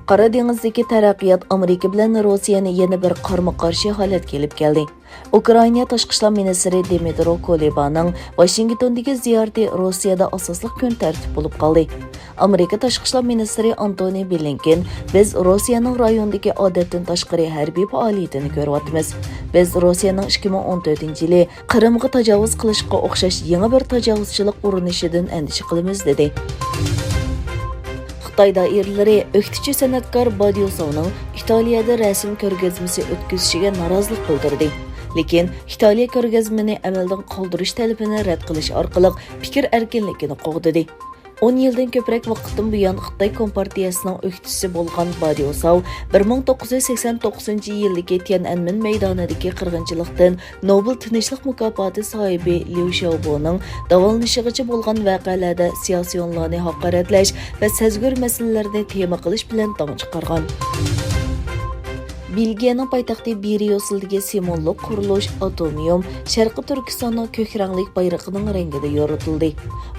Qara dengizdagi taraqqiyot Amerika bilan Rossiyani yana bir qarama-qarshi holatga kelib keldi. Ukraina tashqi ishlar ministri Dmytro Kulebaning Washingtondagi ziyorati Rossiyada asosli kun tartib bo'lib qoldi. Amerika tashqi ishlar ministri Antony Blinken biz Rossiyaning rayondagi odatdan tashqari harbiy faoliyatini ko'ryapmiz. Biz Rossiyaning 2014-yili Qrimga tajovuz qilishga o'xshash yangi bir tajovuzchilik urinishidan andisha qilamiz dedi. Xitoy doiralari o'qituvchi san'atkor Badyosovning Italiyada rasm ko'rgazmasi o'tkazishiga norozilik bildirdi. Lekin Italiya ko'rgazmani amaldan qoldirish talabini rad qilish orqali fikr erkinligini qo'g'didi. 10 yildan ko'proq vaqtdan buyon Xitoy Kompartiyasining o'qituvchisi bo'lgan Badyosov 1989-yildagi Tiananmen maydonidagi qirg'inchilikdan Nobel tinchlik mukofoti sohibi Liu Xiaoboning davolanishig'icha bo'lgan voqealarda siyosiyonlarni haqoratlash va sezgur masalalarni tema qilish bilan dong chiqargan. Belgiyaning poytaxti Brüsseldagi simvollik qurilish Atomium Sharqi Turkistonning ko'k rangli bayrog'ining rangida yoritildi.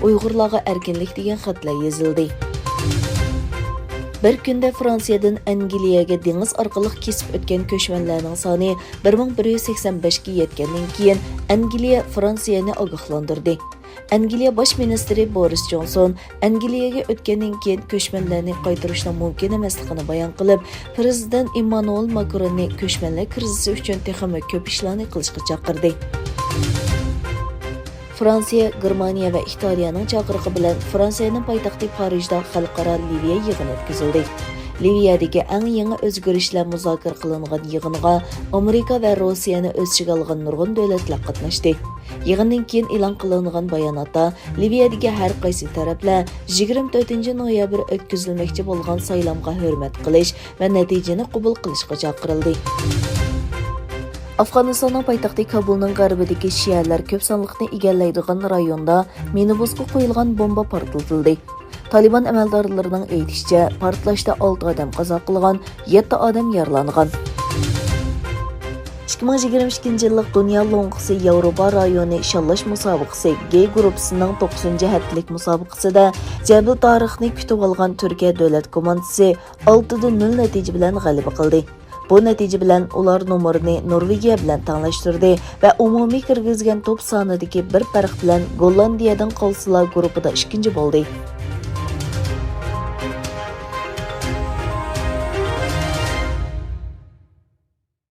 Uyg'urlarga erkinlik degan xatlar yozildi. Bir kunda Fransiyadan Angliyaga dengiz orqali kesib o'tgan ko'chmanlarning soni 1185 ga yetgandan keyin Angliya Fransiyani ogohlantirdi. Angliya bosh ministri Boris Johnson Angliyaga o'tgandan keyin ko'chmanlarni qaytarishning mumkin emasligini bayon qilib, prezident Emmanuel Macronni ko'chmanlar krizisi uchun texnik ko'p ishlarni qilishga chaqirdi. Fransiya, Germaniya va Italiyaning chaqirig'i bilan Fransiyaning poytaxti Parijda xalqaro Liviya yig'ini o'tkazildi. Liviyadagi eng yangi o'zgarishlar muzokara qilingan yig'inga Amerika va Rossiyani o'z ichiga olgan nurg'un davlatlar qatnashdi. Yig'indan keyin e'lon qilingan bayonotda Liviyadagi har qaysi taraflar 24-noyabr o'tkazilmoqchi bo'lgan saylovga hurmat qilish va natijani qabul qilishga chaqirildi. Afg'onistonning poytaxti Kabulning g'arbidagi shialar ko'p sonliqni egallaydigan rayonda minibusga qo'yilgan bomba portlatildi. Taliban amaldorlarining aytishicha, portlashda 6 odam qazo qilgan, 7 odam yaralangan. 2022-yillik Dunyo Longqisi Yevropa rayoni shallash musobaqasi G guruhining 9-haftalik musobaqasida Jabal tarixni kutib olgan Turkiya davlat komandasi 6-0 natija bilan g'alaba qildi. Bu natija bilan ular nomerini Norvegiya bilan tanglashtirdi va umumiy kirgizgan to'p sonidagi bir farq bilan Gollandiyadan qolsalar guruhida 2-chi bo'ldi.